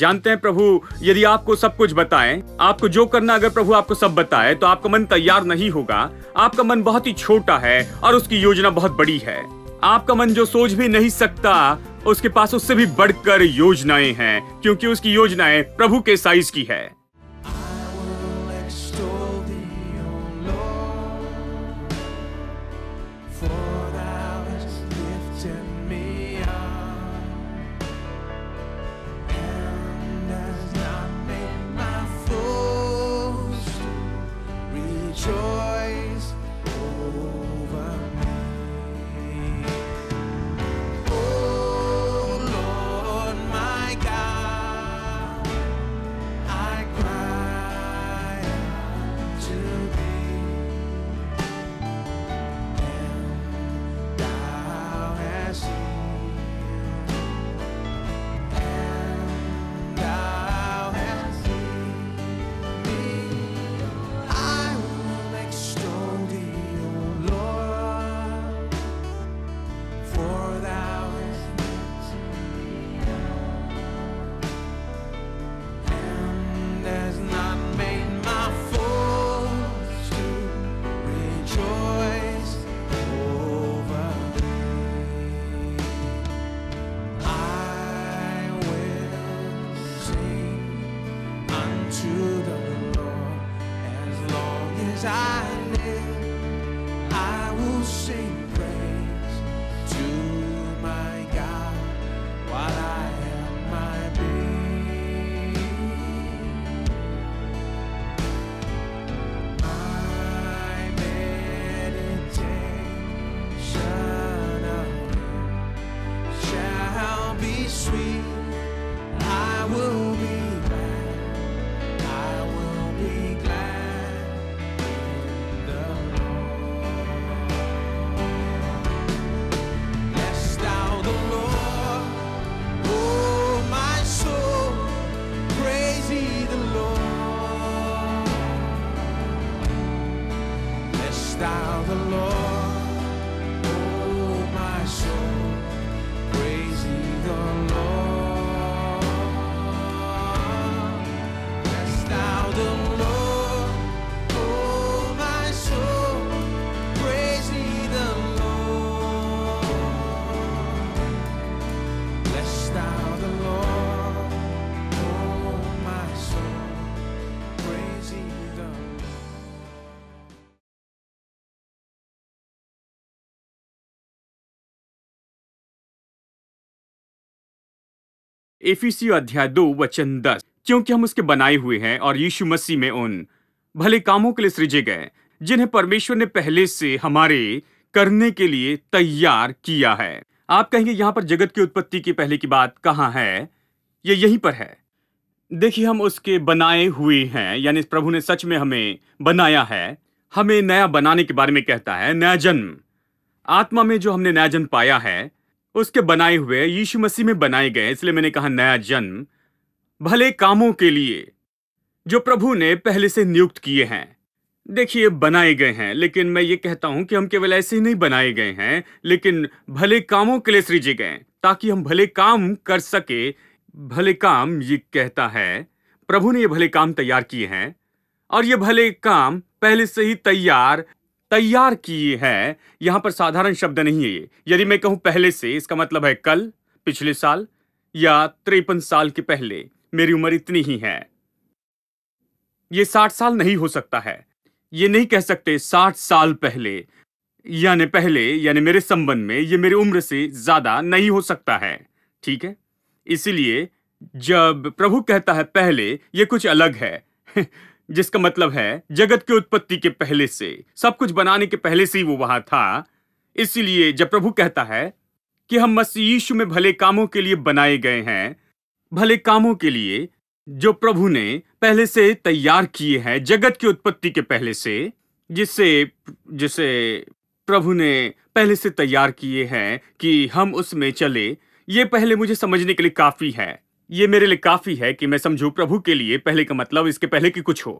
जानते हैं प्रभु यदि आपको सब कुछ बताएं, आपको जो करना, अगर प्रभु आपको सब बताए तो आपका मन तैयार नहीं होगा। आपका मन बहुत ही छोटा है और उसकी योजना बहुत बड़ी है। आपका मन जो सोच भी नहीं सकता, उसके पास उससे भी बढ़कर योजनाएं हैं, क्योंकि उसकी योजनाएं प्रभु के साइज की है। इफिसियों अध्याय 2 वचन 10, क्योंकि हम उसके बनाए हुए हैं और यीशु मसीह में उन भले कामों के लिए सृजे गए जिन्हें परमेश्वर ने पहले से हमारे करने के लिए तैयार किया है। आप कहेंगे यहाँ पर जगत की उत्पत्ति की पहले की बात कहाँ है? ये यहीं पर है। देखिए, हम उसके बनाए हुए हैं, यानी प्रभु ने सच में हमें बनाया है। हमें नया बनाने के बारे में कहता है, नया जन्म। आत्मा में जो हमने नया जन्म पाया है, उसके बनाए हुए यीशु मसीह में बनाए गए, इसलिए मैंने कहा नया जन्म, भले कामों के लिए जो प्रभु ने पहले से नियुक्त किए हैं। देखिए, बनाए गए हैं, लेकिन मैं ये कहता हूं कि हम केवल ऐसे ही नहीं बनाए गए हैं, लेकिन भले कामों के लिए सृजे गए ताकि हम भले काम कर सके। भले काम, ये कहता है प्रभु ने ये भले काम तैयार किए हैं, और ये भले काम पहले से ही तैयार किए हैं। यहां पर साधारण शब्द नहीं है ये। यदि मैं कहूं पहले से, इसका मतलब है कल, पिछले साल या 53 साल के पहले। मेरी उम्र इतनी ही है। ये 60 साल नहीं हो सकता है। ये नहीं कह सकते 60 साल पहले, यानी मेरे संबंध में ये मेरी उम्र से ज्यादा नहीं हो सकता है। ठीक है, इसीलिए जब प्रभु कहता है पहले, ये कुछ अलग है जिसका मतलब है जगत की उत्पत्ति के पहले से, सब कुछ बनाने के पहले से ही वो वहां था। इसीलिए जब प्रभु कहता है कि हम मसीह यीशु में भले कामों के लिए बनाए गए हैं, भले कामों के लिए जो प्रभु ने पहले से तैयार किए हैं जगत की उत्पत्ति के पहले से, जिसे प्रभु ने पहले से तैयार किए हैं कि हम उसमें चले। ये पहले मुझे समझने के लिए काफी है। ये मेरे लिए काफी है कि मैं समझूं प्रभु के लिए पहले का मतलब इसके पहले कि कुछ हो,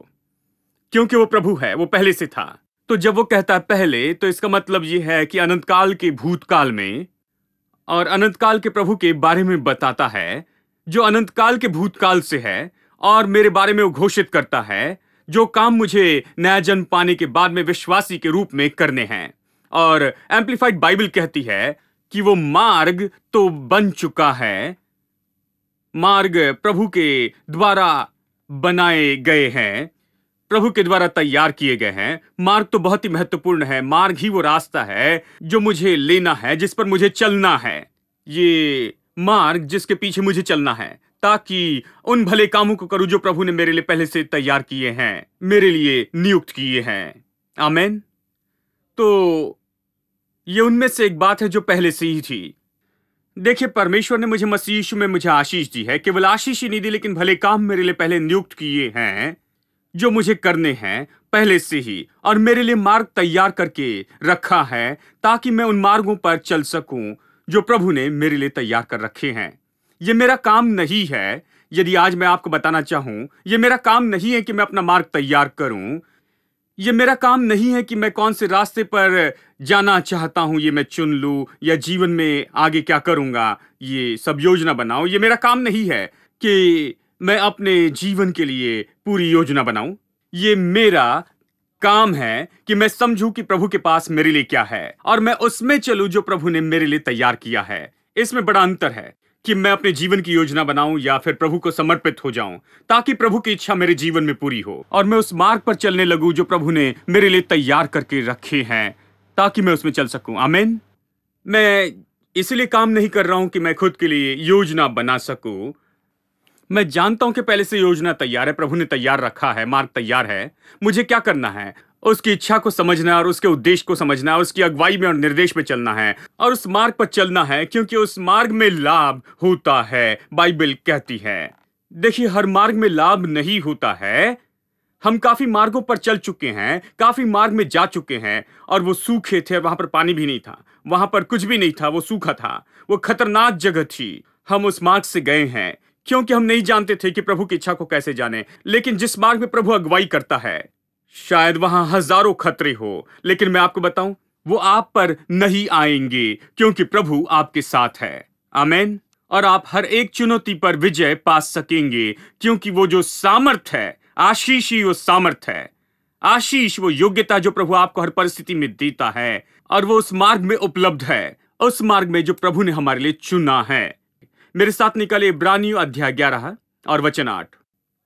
क्योंकि वो प्रभु है, वो पहले से था। तो जब वो कहता है पहले, तो इसका मतलब ये है कि अनंतकाल के भूतकाल में और अनंतकाल के प्रभु के बारे में बताता है, जो अनंत काल के भूतकाल से है, और मेरे बारे में वो घोषित करता है जो काम मुझे नया जन्म पाने के बाद में विश्वासी के रूप में करने हैं। और एम्प्लीफाइड बाइबल कहती है कि वो मार्ग तो बन चुका है, मार्ग प्रभु के द्वारा बनाए गए हैं, प्रभु के द्वारा तैयार किए गए हैं। मार्ग तो बहुत ही महत्वपूर्ण है। मार्ग ही वो रास्ता है जो मुझे लेना है, जिस पर मुझे चलना है। ये मार्ग जिसके पीछे मुझे चलना है, ताकि उन भले कामों को करूं जो प्रभु ने मेरे लिए पहले से तैयार किए हैं, मेरे लिए नियुक्त किए हैं। आमेन। तो ये उनमें से एक बात है जो पहले से ही थी। देखिए, परमेश्वर ने मुझे मसीह यीशु में मुझे आशीष दी है। केवल आशीष ही नहीं दी, लेकिन भले काम मेरे लिए पहले नियुक्त किए हैं जो मुझे करने हैं पहले से ही, और मेरे लिए मार्ग तैयार करके रखा है ताकि मैं उन मार्गों पर चल सकूं जो प्रभु ने मेरे लिए तैयार कर रखे हैं। ये मेरा काम नहीं है। यदि आज मैं आपको बताना चाहूं, ये मेरा काम नहीं है कि मैं अपना मार्ग तैयार करूं। ये मेरा काम नहीं है कि मैं कौन से रास्ते पर जाना चाहता हूं ये मैं चुन लूं, या जीवन में आगे क्या करूंगा ये सब योजना बनाऊं। ये मेरा काम नहीं है कि मैं अपने जीवन के लिए पूरी योजना बनाऊं। ये मेरा काम है कि मैं समझूं कि प्रभु के पास मेरे लिए क्या है, और मैं उसमें चलूं जो प्रभु ने मेरे लिए तैयार किया है। इसमें बड़ा अंतर है कि मैं अपने जीवन की योजना बनाऊं या फिर प्रभु को समर्पित हो जाऊं, ताकि प्रभु की इच्छा मेरे जीवन में पूरी हो और मैं उस मार्ग पर चलने लगूं जो प्रभु ने मेरे लिए तैयार करके रखे हैं, ताकि मैं उसमें चल सकूं। आमीन। मैं इसलिए काम नहीं कर रहा हूं कि मैं खुद के लिए योजना बना सकूं। मैं जानता हूं कि पहले से योजना तैयार है, प्रभु ने तैयार रखा है, मार्ग तैयार है। मुझे क्या करना है? उसकी इच्छा को समझना है और उसके उद्देश्य को समझना है, उसकी अगुवाई में और निर्देश में चलना है और उस मार्ग पर चलना है, क्योंकि उस मार्ग में लाभ होता है, बाइबल कहती है। देखिए, हर मार्ग में लाभ नहीं होता है। हम काफी मार्गों पर चल चुके हैं, काफी मार्ग में जा चुके हैं, और वो सूखे थे, वहां पर पानी भी नहीं था, वहां पर कुछ भी नहीं था, वो सूखा था, वो खतरनाक जगह थी। हम उस मार्ग से गए हैं क्योंकि हम नहीं जानते थे कि प्रभु की इच्छा को कैसे जाने। लेकिन जिस मार्ग में प्रभु अगुवाई करता है, शायद वहां हजारों खतरे हो, लेकिन मैं आपको बताऊं, वो आप पर नहीं आएंगे, क्योंकि प्रभु आपके साथ है। आमीन। और आप हर एक चुनौती पर विजय पा सकेंगे, क्योंकि वो जो सामर्थ है, आशीष ही वो सामर्थ है। आशीष वो योग्यता जो प्रभु आपको हर परिस्थिति में देता है, और वो उस मार्ग में उपलब्ध है, उस मार्ग में जो प्रभु ने हमारे लिए चुना है। मेरे साथ निकले इब्रानियों अध्याय 11 और वचन 8।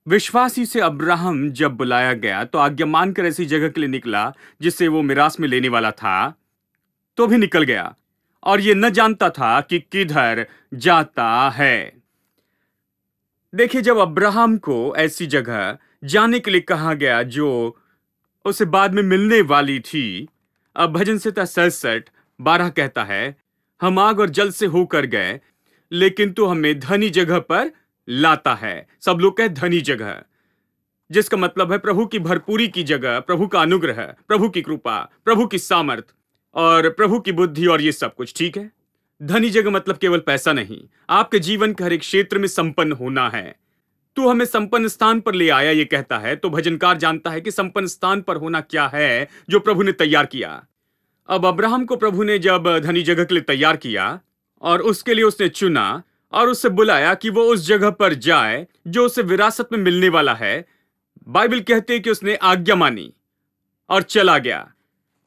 विश्वासी से अब्राहम जब बुलाया गया तो आज्ञा मानकर ऐसी जगह के लिए निकला जिसे वो मिरास में लेने वाला था, तो भी निकल गया, और ये न जानता था कि किधर जाता है। देखिए, जब अब्राहम को ऐसी जगह जाने के लिए कहा गया जो उसे बाद में मिलने वाली थी, अब भजन संहिता 67:12 कहता है, हम आग और जल से होकर गए, लेकिन तू हमें धनी जगह पर लाता है। सब लोग कहे धनी जगह, जिसका मतलब है प्रभु की भरपूरी की जगह, प्रभु का अनुग्रह, प्रभु की कृपा, प्रभु की सामर्थ और प्रभु की बुद्धि, और ये सब कुछ ठीक है। धनी जगह मतलब केवल पैसा नहीं, आपके जीवन के हर एक क्षेत्र में संपन्न होना है। तू हमें संपन्न स्थान पर ले आया, ये कहता है, तो भजनकार जानता है कि संपन्न स्थान पर होना क्या है जो प्रभु ने तैयार किया। अब अब्राहम को प्रभु ने जब धनी जगह के लिए तैयार किया और उसके लिए उसने चुना और उससे बुलाया कि वो उस जगह पर जाए जो उसे विरासत में मिलने वाला है, बाइबल कहते हैं कि उसने आज्ञा मानी और चला गया।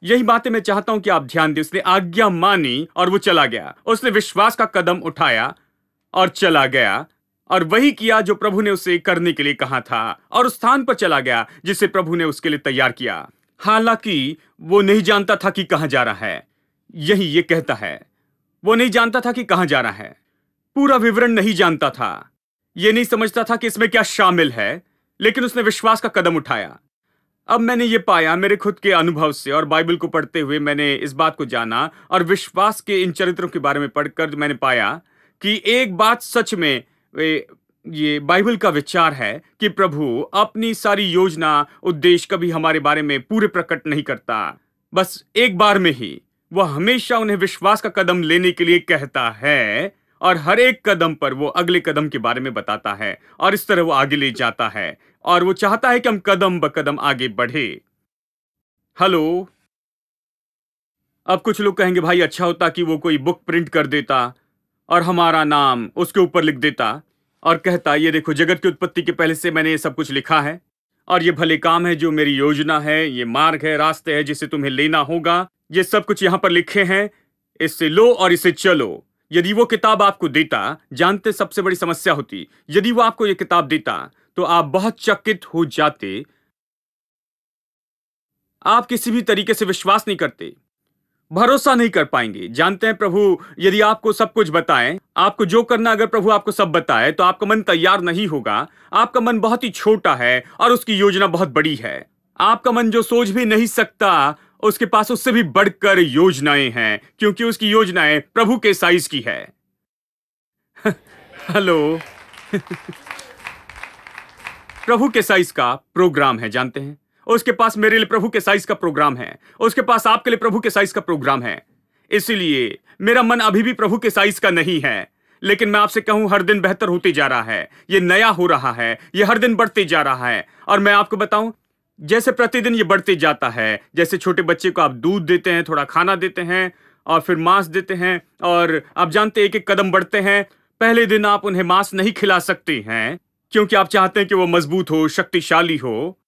यही बातें मैं चाहता हूं कि आप ध्यान दें। उसने आज्ञा मानी और वो चला गया। उसने विश्वास का कदम उठाया और चला गया, और वही किया जो प्रभु ने उसे करने के लिए कहा था, और उस स्थान पर चला गया जिसे प्रभु ने उसके लिए तैयार किया। हालांकि वो नहीं जानता था कि कहां जा रहा है। यही ये कहता है, वो नहीं जानता था कि कहां जा रहा है, पूरा विवरण नहीं जानता था, ये नहीं समझता था कि इसमें क्या शामिल है, लेकिन उसने विश्वास का कदम उठाया। अब मैंने ये पाया मेरे खुद के अनुभव से, और बाइबल को पढ़ते हुए मैंने इस बात को जाना, और विश्वास के इन चरित्रों के बारे में पढ़कर मैंने पाया कि एक बात सच में ये बाइबल का विचार है कि प्रभु अपनी सारी योजना, उद्देश्य कभी हमारे बारे में पूरे प्रकट नहीं करता। बस एक बार में ही वह हमेशा उन्हें विश्वास का कदम लेने के लिए कहता है, और हर एक कदम पर वो अगले कदम के बारे में बताता है, और इस तरह वो आगे ले जाता है, और वो चाहता है कि हम कदम ब कदम आगे बढ़े। हेलो। अब कुछ लोग कहेंगे, भाई अच्छा होता कि वो कोई बुक प्रिंट कर देता और हमारा नाम उसके ऊपर लिख देता, और कहता, ये देखो, जगत की उत्पत्ति के पहले से मैंने ये सब कुछ लिखा है, और ये भले काम है जो मेरी योजना है, ये मार्ग है, रास्ते है जिसे तुम्हें लेना होगा, ये सब कुछ यहां पर लिखे हैं, इससे लो और इसे चलो। यदि वो किताब आपको देता, जानते सबसे बड़ी समस्या होती, यदि वो आपको ये किताब देता तो आप बहुत चकित हो जाते, आप किसी भी तरीके से विश्वास नहीं करते, भरोसा नहीं कर पाएंगे। जानते हैं, प्रभु यदि आपको सब कुछ बताए, आपको जो करना, अगर प्रभु आपको सब बताए तो आपका मन तैयार नहीं होगा। आपका मन बहुत ही छोटा है और उसकी योजना बहुत बड़ी है। आपका मन जो सोच भी नहीं सकता, उसके पास उससे भी बढ़कर योजनाएं हैं, क्योंकि उसकी योजनाएं प्रभु के साइज की है। हेलो। प्रभु के साइज का प्रोग्राम है, जानते हैं। उसके पास मेरे लिए प्रभु के साइज का प्रोग्राम है, उसके पास आपके लिए प्रभु के साइज का प्रोग्राम है। इसलिए मेरा मन अभी भी प्रभु के साइज का नहीं है, लेकिन मैं आपसे कहूं, हर दिन बेहतर होते जा रहा है, ये नया हो रहा है, ये हर दिन बढ़ते जा रहा है। और मैं आपको बताऊं, जैसे प्रतिदिन ये बढ़ते जाता है, जैसे छोटे बच्चे को आप दूध देते हैं, थोड़ा खाना देते हैं और फिर मांस देते हैं, और आप जानते हैं एक एक कदम बढ़ते हैं। पहले दिन आप उन्हें मांस नहीं खिला सकते हैं, क्योंकि आप चाहते हैं कि वो मजबूत हो, शक्तिशाली हो।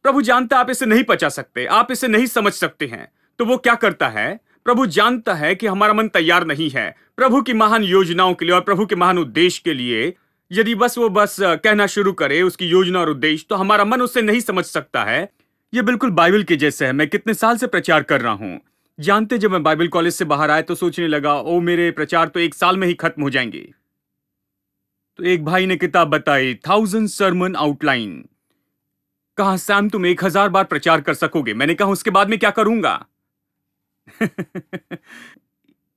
प्रभु जानता है आप इसे नहीं पचा सकते, आप इसे नहीं समझ सकते हैं, तो वो क्या करता है? प्रभु जानता है कि हमारा मन तैयार नहीं है प्रभु की महान योजनाओं के लिए और प्रभु के महान उद्देश्य के लिए। यदि वो बस कहना शुरू करे उसकी योजना और उद्देश्य, तो हमारा मन उसे नहीं समझ सकता है। ये बिल्कुल बाइबल के जैसे है। मैं कितने साल से प्रचार कर रहा हूं। जानते, जब मैं बाइबल कॉलेज से बाहर आया तो सोचने लगा, ओ मेरे प्रचार तो 1 साल में ही खत्म हो जाएंगे। तो एक भाई ने किताब बताई, 1000 सर्मन आउटलाइन। कहा, सैम तुम 1000 बार प्रचार कर सकोगे। मैंने कहा, उसके बाद में क्या करूंगा?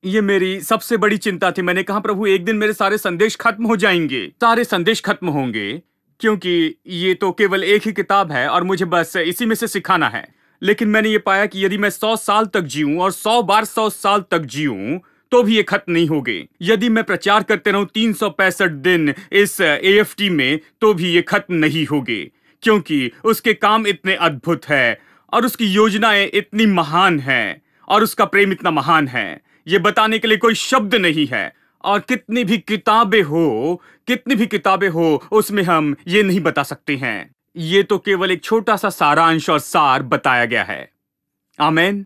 ये मेरी सबसे बड़ी चिंता थी। मैंने कहा, प्रभु एक दिन मेरे सारे संदेश खत्म हो जाएंगे, सारे संदेश खत्म होंगे, क्योंकि ये तो केवल एक ही किताब है और मुझे बस इसी में से सिखाना है। लेकिन मैंने ये पाया कि यदि मैं 100 साल तक जीऊं और 100 बार 100 साल तक जीऊं तो भी ये खत्म नहीं होगी। यदि मैं प्रचार करते रहूं 365 दिन इस AFT में, तो भी ये खत्म नहीं होगी, क्योंकि उसके काम इतने अद्भुत है और उसकी योजनाएं इतनी महान हैं और उसका प्रेम इतना महान है। ये बताने के लिए कोई शब्द नहीं है। और कितनी भी किताबें हो, उसमें हम ये नहीं बता सकते हैं। ये तो केवल एक छोटा सा सारांश और सार बताया गया है। आमीन।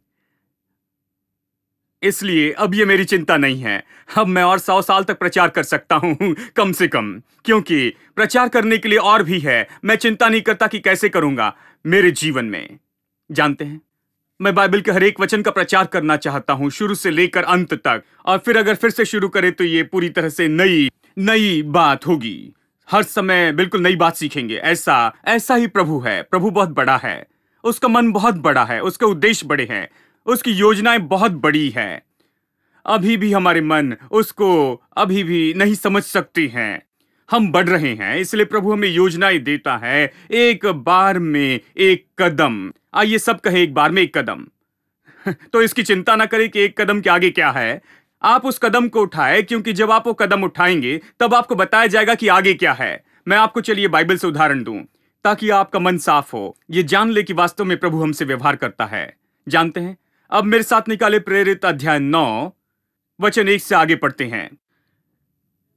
इसलिए अब ये मेरी चिंता नहीं है। अब मैं और 100 साल तक प्रचार कर सकता हूं, कम से कम, क्योंकि प्रचार करने के लिए और भी है। मैं चिंता नहीं करता कि कैसे करूंगा मेरे जीवन में। जानते हैं, मैं बाइबल के हर एक वचन का प्रचार करना चाहता हूं, शुरू से लेकर अंत तक। और फिर अगर फिर से शुरू करें तो ये पूरी तरह से नई बात होगी। हर समय बिल्कुल नई बात सीखेंगे। ऐसा ही प्रभु है। प्रभु बहुत बड़ा है, उसका मन बहुत बड़ा है, उसके उद्देश्य बड़े हैं, उसकी योजनाएं बहुत बड़ी हैं। अभी भी हमारे मन उसको अभी भी नहीं समझ सकते हैं। हम बढ़ रहे हैं, इसलिए प्रभु हमें योजनाएं देता है। एक बार में एक कदम। आइए सब कहे, एक बार में एक कदम। तो इसकी चिंता ना करें कि एक कदम के आगे क्या है। आप उस कदम को उठाएं, क्योंकि जब आप वो कदम उठाएंगे तब आपको बताया जाएगा कि आगे क्या है। मैं आपको चलिए बाइबल से उदाहरण दूं, ताकि आपका मन साफ हो, ये जान ले कि वास्तव में प्रभु हमसे व्यवहार करता है। जानते हैं, अब मेरे साथ निकाले प्रेरित अध्याय 9 वचन 1 से आगे पढ़ते हैं।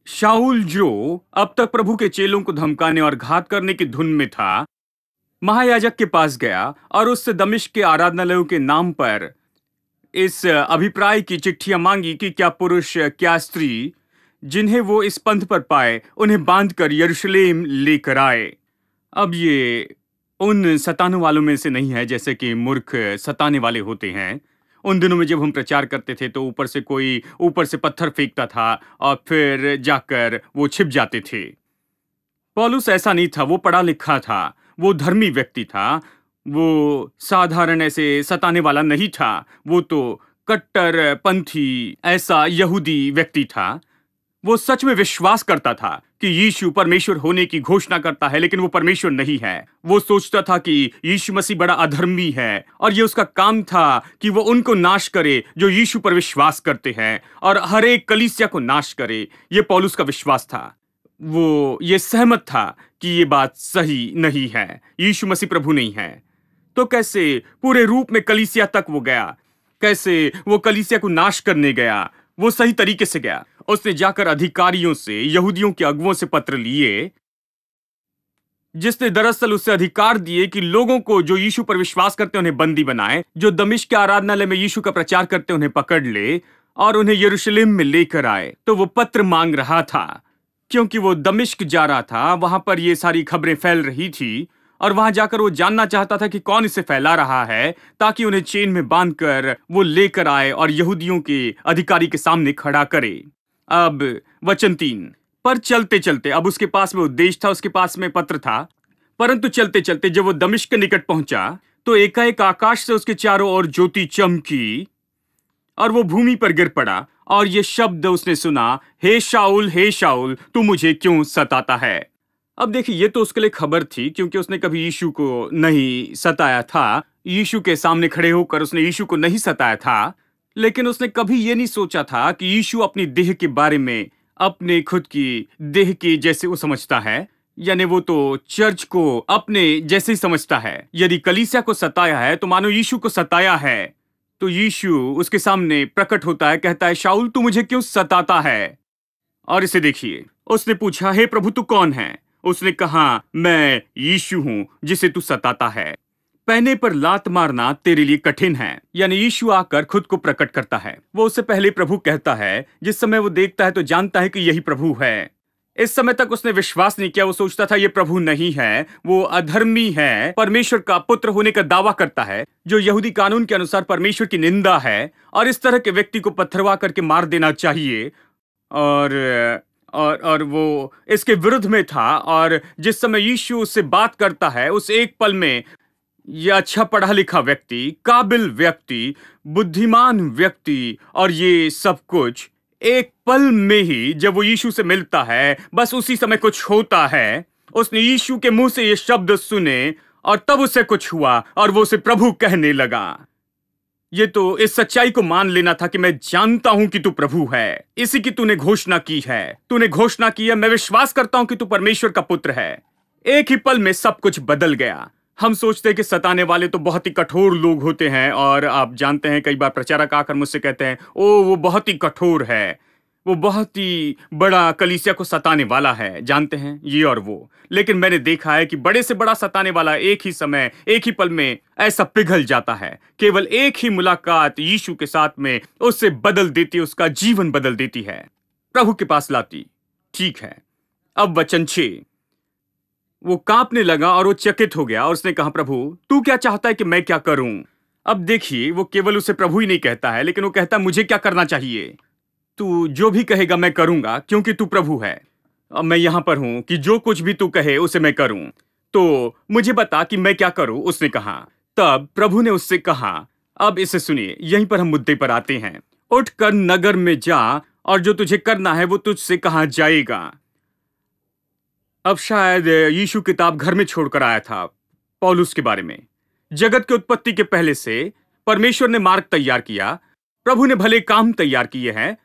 शाऊल, जो अब तक प्रभु के चेलों को धमकाने और घात करने की धुन में था, महायाजक के पास गया और उससे दमिश्क के आराधनालयों के नाम पर इस अभिप्राय की चिट्ठियां मांगी कि क्या पुरुष क्या स्त्री जिन्हें वो इस पंथ पर पाए, उन्हें बांधकर यरूशलेम लेकर आए। अब ये उन सताने वालों में से नहीं है जैसे कि मूर्ख सताने वाले होते हैं। उन दिनों में जब हम प्रचार करते थे तो ऊपर से पत्थर फेंकता था और फिर जाकर वो छिप जाते थे। पौलुस ऐसा नहीं था। वो पढ़ा लिखा था, वो धर्मी व्यक्ति था, वो साधारण ऐसे सताने वाला नहीं था। वो तो कट्टरपंथी ऐसा यहूदी व्यक्ति था। वो सच में विश्वास करता था कि यीशु परमेश्वर होने की घोषणा करता है, लेकिन वो परमेश्वर नहीं है। वो सोचता था कि यीशु मसीह बड़ा अधर्मी है और ये उसका काम था कि वो उनको नाश करे जो यीशु पर विश्वास करते हैं और हर एक कलीसिया को नाश करे। ये पौलुस का विश्वास था। वो ये सहमत था कि ये बात सही नहीं है, यीशु मसीह प्रभु नहीं है। तो कैसे पूरे रूप में कलीसिया तक वो गया, कैसे वो कलीसिया को नाश करने गया, वो सही तरीके से गया। उसने जाकर अधिकारियों से, यहूदियों के अगुओं से पत्र लिए, जिसने दरअसल उससे अधिकार दिए कि लोगों को जो यीशु पर विश्वास करते उन्हें बंदी बनाए, जो दमिश्क के आराधनालय में यीशु का प्रचार करते उन्हें पकड़ ले और उन्हें यरूशलेम में लेकर आए। तो वो पत्र मांग रहा था क्योंकि वो दमिश्क जा रहा था, वहां पर ये सारी खबरें फैल रही थी और वहां जाकर वो जानना चाहता था कि कौन इसे फैला रहा है, ताकि उन्हें चेन में बांधकर वो लेकर आए और यहूदियों के अधिकारी के सामने खड़ा करे। अब वचन 3, पर चलते चलते, अब उसके पास में उद्देश्य था, उसके पास में पत्र था, परंतु चलते चलते जब वो दमिश्क के निकट पहुंचा तो एकाएक आकाश से उसके चारों ओर ज्योति चमकी और वो भूमि पर गिर पड़ा और ये शब्द उसने सुना, हे शाऊल तू मुझे क्यों सताता है। अब देखिए, ये तो उसके लिए खबर थी क्योंकि उसने कभी यीशु को नहीं सताया था, यीशु के सामने खड़े होकर उसने यीशु को नहीं सताया था, लेकिन उसने कभी ये नहीं सोचा था कि यीशु अपनी देह के बारे में, अपने खुद की देह की जैसे वो समझता है, यानी वो तो चर्च को अपने जैसे ही समझता है। यदि कलीसिया को सताया है तो मानो यीशु को सताया है। तो यीशु उसके सामने प्रकट होता है, कहता है, शाऊल तू मुझे क्यों सताता है। और इसे देखिए, उसने पूछा, हे प्रभु तू कौन है। उसने कहा, मैं यीशु हूं जिसे तू सताता है। पहने पर लात मारना तेरे लिए कठिन है। यानी यीशु आकर खुद को प्रकट करता है। वो उससे पहले प्रभु कहता है। जिस समय वो देखता है तो जानता है कि यही प्रभु है। इस समय तक उसने विश्वास नहीं किया, वो सोचता था ये प्रभु नहीं है, वो अधर्मी है, परमेश्वर का पुत्र होने का दावा करता है, जो यहूदी कानून के अनुसार परमेश्वर की निंदा है और इस तरह के व्यक्ति को पत्थरवा करके मार देना चाहिए। और वो इसके विरुद्ध में था। और जिस समय यीशु उससे बात करता है, उस एक पल में ये अच्छा पढ़ा लिखा व्यक्ति, काबिल व्यक्ति, बुद्धिमान व्यक्ति और ये सब कुछ एक पल में ही जब वो यीशु से मिलता है, बस उसी समय कुछ होता है। उसने यीशु के मुंह से ये शब्द सुने और तब उसे कुछ हुआ और वो उसे प्रभु कहने लगा। ये तो इस सच्चाई को मान लेना था कि मैं जानता हूं कि तू प्रभु है, इसी की तूने घोषणा की है, तूने घोषणा की है, मैं विश्वास करता हूं कि तू परमेश्वर का पुत्र है। एक ही पल में सब कुछ बदल गया। हम सोचते हैं कि सताने वाले तो बहुत ही कठोर लोग होते हैं, और आप जानते हैं कई बार प्रचारक आकर मुझसे कहते हैं, ओ वो बहुत ही कठोर है, वो बहुत ही बड़ा कलीसिया को सताने वाला है, जानते हैं ये और वो। लेकिन मैंने देखा है कि बड़े से बड़ा सताने वाला एक ही समय, एक ही पल में ऐसा पिघल जाता है। केवल एक ही मुलाकात यीशु के साथ में उससे बदल देती, उसका जीवन बदल देती है, प्रभु के पास लाती। ठीक है, अब वचन 6, वो कांपने लगा और वो चकित हो गया और उसने कहा, प्रभु तू क्या चाहता है कि मैं क्या करूं। अब देखिए, वो केवल उसे प्रभु ही नहीं कहता है, लेकिन वो कहता है मुझे क्या करना चाहिए। तू जो भी कहेगा मैं करूंगा क्योंकि तू प्रभु है। अब मैं यहां पर हूं कि जो कुछ भी तू कहे उसे मैं करूं, तो मुझे बता कि मैं क्या करूं, उसने कहा। तब प्रभु ने उससे कहा, अब इसे सुनिए, यहीं पर हम मुद्दे पर आते हैं। उठकर नगर में जा और जो तुझे करना है वो तुझसे कहा जाएगा। अब शायद यीशु किताब घर में छोड़कर आया था पौलुस के बारे में। जगत की उत्पत्ति के पहले से परमेश्वर ने मार्ग तैयार किया, प्रभु ने भले काम तैयार किए हैं।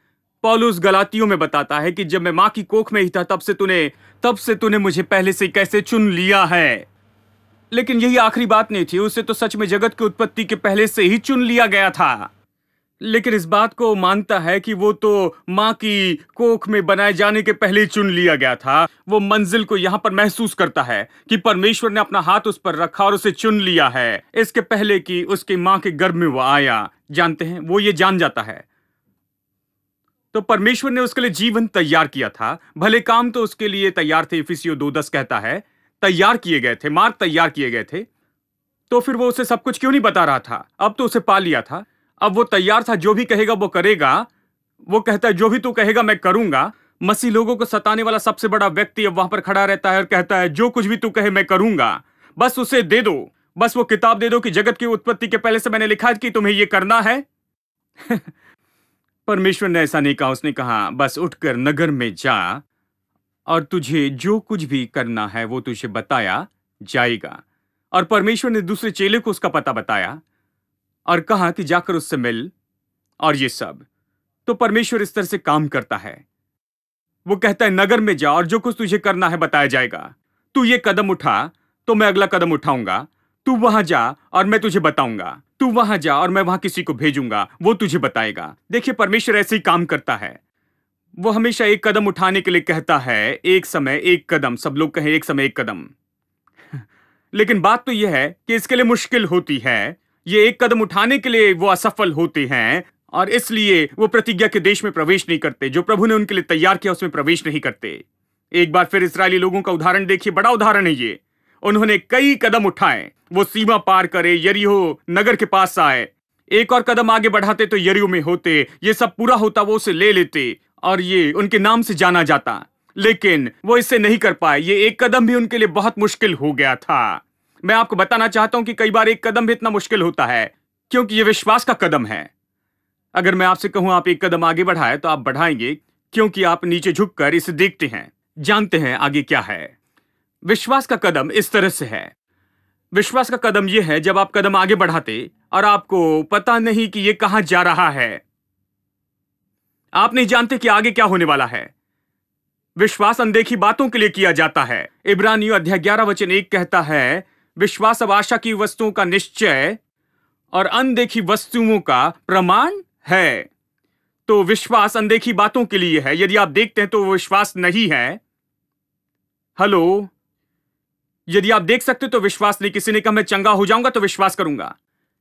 पौलुस गलातियों में बताता है कि जब मैं मां की कोख में ही था तब से तूने मुझे पहले से कैसे चुन लिया है। लेकिन यही आखिरी बात नहीं थी, उसे तो सच में जगत की उत्पत्ति के पहले से ही चुन लिया गया था। लेकिन इस बात को मानता है कि वो तो मां की कोख में बनाए जाने के पहले ही चुन लिया गया था। वो मंजिल को यहां पर महसूस करता है कि परमेश्वर ने अपना हाथ उस पर रखा और उसे चुन लिया है, इसके पहले कि उसकी मां के गर्भ में वो आया। जानते हैं, वो ये जान जाता है। तो परमेश्वर ने उसके लिए जीवन तैयार किया था, भले काम तो उसके लिए तैयार थे। इफिसियों 2:10 कहता है तैयार किए गए थे, मार्ग तैयार किए गए थे। तो फिर वो उसे सब कुछ क्यों नहीं बता रहा था? अब तो उसे पा लिया था, अब वो तैयार था, जो भी कहेगा वो करेगा। वो कहता है जो भी तू कहेगा मैं करूंगा। मसीह लोगों को सताने वाला सबसे बड़ा व्यक्ति अब वहां पर खड़ा रहता है और कहता है जो कुछ भी तू कहे मैं करूंगा, बस उसे दे दो, बस वो किताब दे दो कि जगत की उत्पत्ति के पहले से मैंने लिखा है कि तुम्हें ये करना है। परमेश्वर ने ऐसा नहीं कहा, उसने कहा बस उठकर नगर में जा और तुझे जो कुछ भी करना है वो तुझे बताया जाएगा। और परमेश्वर ने दूसरे चेले को उसका पता बताया और कहा कि जाकर उससे मिल और ये सब। तो परमेश्वर इस तरह से काम करता है। वो कहता है नगर में जा और जो कुछ तुझे करना है बताया जाएगा। तू ये कदम उठा तो मैं अगला कदम उठाऊंगा। तू वहां जा और मैं तुझे बताऊंगा। तू वहां जा और मैं वहां किसी को भेजूंगा, वो तुझे बताएगा। देखिए, परमेश्वर ऐसे ही काम करता है। वो हमेशा एक कदम उठाने के लिए कहता है, एक समय एक कदम, सब लोग कहें एक समय एक कदम। लेकिन बात तो यह है कि इसके लिए मुश्किल होती है, ये एक कदम उठाने के लिए वो असफल होते हैं और इसलिए वो प्रतिज्ञा के देश में प्रवेश नहीं करते, जो प्रभु ने उनके लिए तैयार किया उसमें प्रवेश नहीं करते। एक बार फिर इस्राएली लोगों का उदाहरण देखिए, बड़ा उदाहरण है ये। उन्होंने कई कदम उठाए, वो सीमा पार करे, यरीहो नगर के पास आए, एक और कदम आगे बढ़ाते तो यरीहो में होते, ये सब पूरा होता, वो उसे ले लेते और ये उनके नाम से जाना जाता। लेकिन वो इससे नहीं कर पाए, ये एक कदम भी उनके लिए बहुत मुश्किल हो गया था। मैं आपको बताना चाहता हूं कि कई बार एक कदम भी इतना मुश्किल होता है क्योंकि ये विश्वास का कदम है। अगर मैं आपसे कहूं आप एक कदम आगे बढ़ाएं तो आप बढ़ाएंगे क्योंकि आप नीचे झुककर इसे देखते हैं, जानते हैं आगे क्या है। विश्वास का कदम इस तरह से है। विश्वास का कदम यह है जब आप कदम आगे बढ़ाते और आपको पता नहीं कि यह कहां जा रहा है, आप नहीं जानते कि आगे क्या होने वाला है। विश्वास अनदेखी बातों के लिए किया जाता है। इब्रानियों अध्याय 11 वचन 1 कहता है, विश्वास अब आशा की वस्तुओं का निश्चय और अनदेखी वस्तुओं का प्रमाण है। तो विश्वास अनदेखी बातों के लिए है। यदि आप देखते हैं तो वो विश्वास नहीं है। हेलो, यदि आप देख सकते तो विश्वास नहीं। किसी ने कहा मैं चंगा हो जाऊंगा तो विश्वास करूंगा,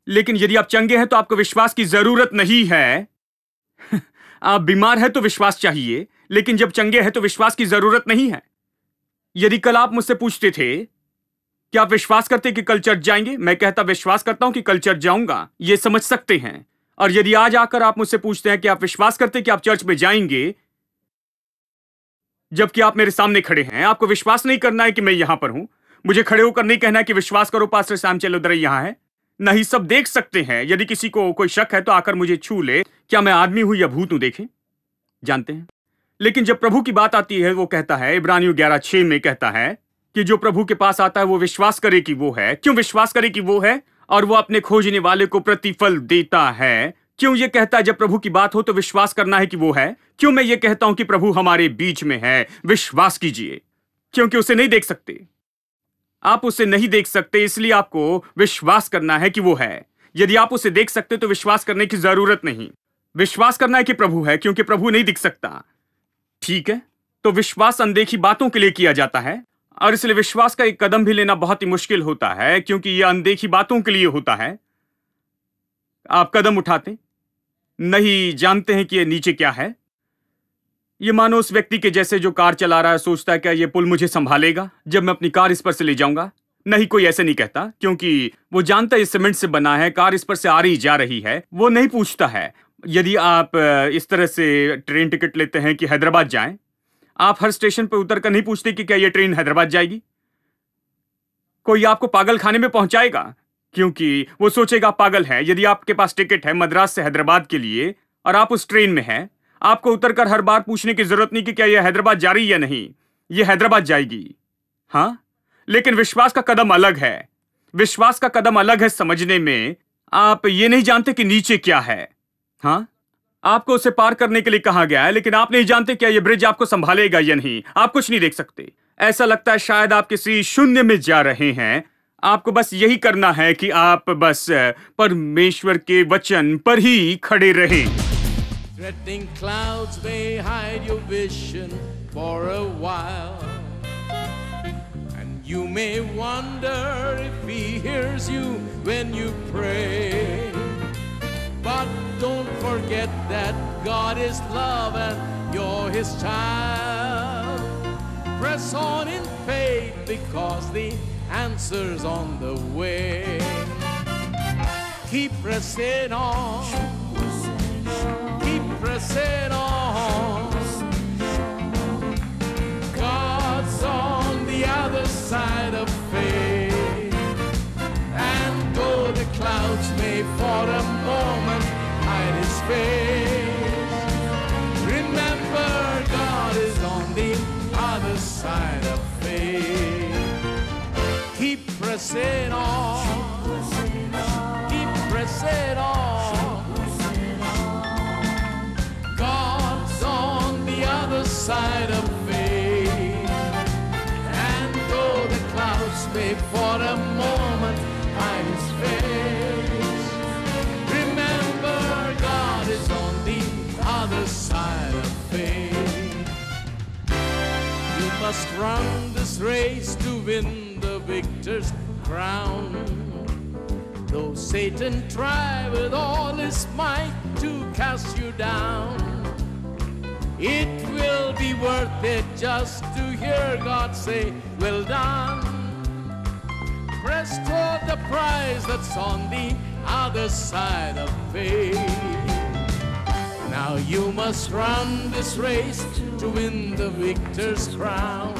लेकिन यदि आप चंगे हैं तो आपको विश्वास की जरूरत नहीं है। आप बीमार हैं तो विश्वास चाहिए, लेकिन जब चंगे हैं तो विश्वास की जरूरत नहीं है। यदि कल आप मुझसे पूछते थे कि आप विश्वास करते कि कल चर्च जाएंगे, मैं कहता विश्वास करता हूं कि कल चर्च जाऊंगा, ये समझ सकते हैं। और यदि आज आकर आप मुझसे पूछते हैं कि आप विश्वास करते कि आप चर्च में जाएंगे, जबकि आप मेरे सामने खड़े हैं, आपको विश्वास नहीं करना है कि मैं यहां पर हूं। मुझे खड़े होकर नहीं कहना है कि विश्वास करो पास्टर सैम चेलोदरे यहां है। नहीं, सब देख सकते हैं। यदि किसी को कोई शक है तो आकर मुझे छू ले, क्या मैं आदमी हूं या भूत हूं, देखें, जानते हैं। लेकिन जब प्रभु की बात आती है, वो कहता है, इब्रानियों 11:6 में कहता है कि जो प्रभु के पास आता है वो विश्वास करे कि वो है। क्यों विश्वास करे कि वो है? और वो अपने खोजने वाले को प्रतिफल देता है। क्यों ये कहता है जब प्रभु की बात हो तो विश्वास करना है कि वो है? क्यों मैं ये कहता हूं कि प्रभु हमारे बीच में है, विश्वास कीजिए? क्योंकि उसे नहीं देख सकते, आप उसे नहीं देख सकते, इसलिए आपको विश्वास करना है कि वो है। यदि आप उसे देख सकते तो विश्वास करने की जरूरत नहीं। विश्वास करना है कि प्रभु है, क्योंकि प्रभु नहीं दिख सकता। ठीक है, तो विश्वास अनदेखी बातों के लिए किया जाता है और इसलिए विश्वास का एक कदम भी लेना बहुत ही मुश्किल होता है, क्योंकि यह अनदेखी बातों के लिए होता है। आप कदम उठाते नहीं जानते हैं कि यह नीचे क्या है। ये मानो उस व्यक्ति के जैसे जो कार चला रहा है, सोचता है क्या ये पुल मुझे संभालेगा जब मैं अपनी कार इस पर से ले जाऊंगा। नहीं, कोई ऐसे नहीं कहता, क्योंकि वो जानता है ये सीमेंट से बना है, कार इस पर से आ रही जा रही है। वो नहीं पूछता है। यदि आप इस तरह से ट्रेन टिकट लेते हैं कि हैदराबाद जाएं, आप हर स्टेशन पर उतर कर नहीं पूछते कि क्या ये ट्रेन हैदराबाद जाएगी। कोई आपको पागल खाने में पहुंचाएगा, क्योंकि वो सोचेगा आप पागल है। यदि आपके पास टिकट है मद्रास से हैदराबाद के लिए और आप उस ट्रेन में हैं, आपको उतरकर हर बार पूछने की जरूरत नहीं कि क्या यह हैदराबाद जा रही है या नहीं, यह हैदराबाद जाएगी। हाँ, लेकिन विश्वास का कदम अलग है। विश्वास का कदम अलग है समझने में। आप ये नहीं जानते कि नीचे क्या है। हाँ, आपको उसे पार करने के लिए कहा गया है, लेकिन आप नहीं जानते क्या यह ब्रिज आपको संभालेगा या नहीं। आप कुछ नहीं देख सकते। ऐसा लगता है शायद आप किसी शून्य में जा रहे हैं। आपको बस यही करना है कि आप बस परमेश्वर के वचन पर ही खड़े रहें। Threatening clouds may hide your vision for a while, and you may wonder if he hears you when you pray. But don't forget that God is love and you're his child. Press on in faith because the answer's on the way. Keep pressing on. Keep pressing on. God's on the other side of faith. And though the clouds may for a moment hide his face, remember God is on the other side of faith. Keep pressing on. Keep pressing on. Side of faith, and though the clouds may for a moment hide his face, remember God is on the other side of faith. must run this race to win the victor's crown. Though Satan try with all his might to cast you down, it will be worth it just to hear God say, well done. Press toward the prize that's on the other side of faith. Now you must run this race to win the victor's crown.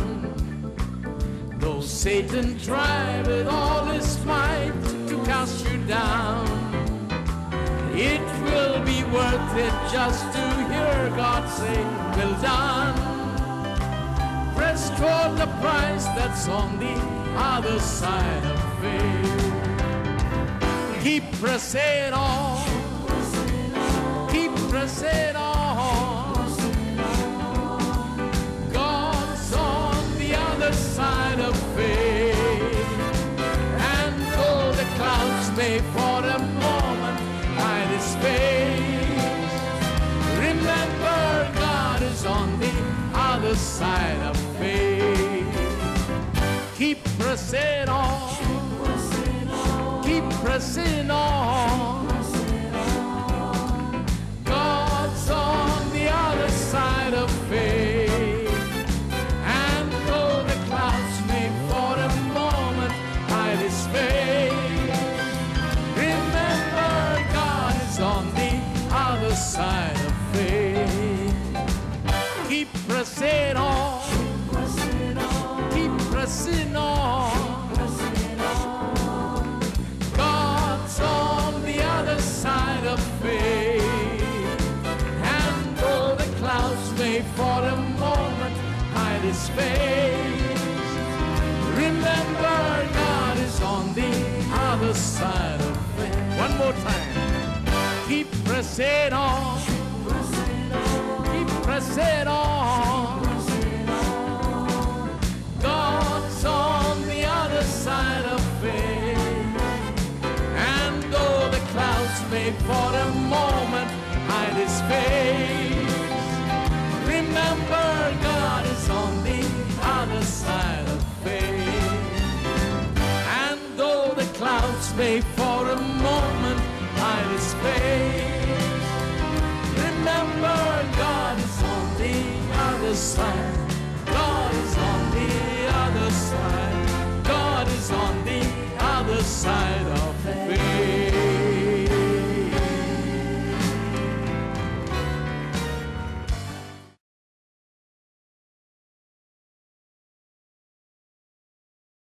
Though Satan try with all his might to cast you down, it will be worth it just to hear God say, well done. Press toward the prize that's on the other side of faith. Keep pressing on. Keep pressing on. God's on the other side of faith. And though the clouds may for a moment hide his face, remember God is on the other side of faith. Keep pressing on. Keep pressing on. God's on the other side of faith. And though the clouds may for a moment hide his face, remember God is on the other side of faith. Keep pressing on. Keep pressing on. God's on the other side of faith. And though the clouds may for a moment hide his face, remember God is on the other side of faith. One more time. Keep pressing on. Keep pressing on. God's on the other side of faith. And though the clouds may for a moment hide his face, remember God is on the other side of faith. And though the clouds may for a moment hide his face, remember God is on the other side